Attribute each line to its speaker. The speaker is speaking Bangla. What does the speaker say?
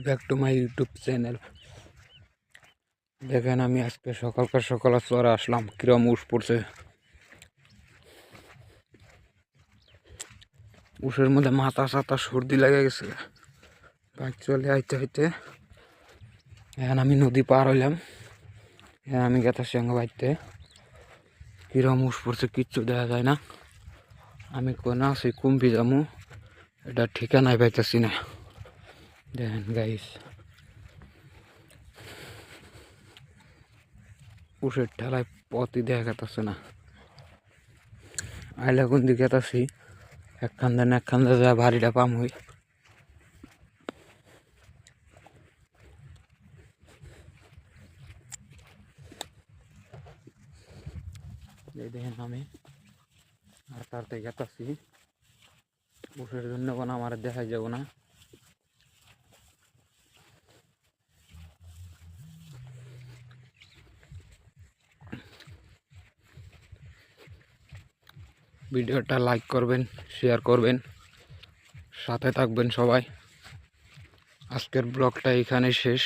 Speaker 1: Back to my YouTube channel. দেখেন আমি আজকে সকাল চরে আসলাম, কিরম উস পড়ছে। উসের মধ্যে মাথা সাথা সর্দি লেগে গেছে। বাইক চলে আইতে হইতে এখন আমি নদী পার হইলাম। এখন আমি গেতার সঙ্গে বাইতে কিরম উস পড়ছে, কিচ্ছু দেখা যায় না। আমি কোনা আছি কুম্পি যামু, এটা ঠিকানায় পাইতেছি না। দেখেন গাইস, উসের ঠেলায় পথই দেখা গেতেছে না। আইলে কোন দিকে গেতাছি, একখান যা ভারীটা পাম হই। এই দেখেন আমি আর তাড়াতাড়ি গেতাছি। উসের জন্য কোনো আমার দেখাই যাব না। ভিডিওটা লাইক করবেন, শেয়ার করবেন, সাথে থাকবেন সবাই। আজকের ব্লগটা এখানেই শেষ।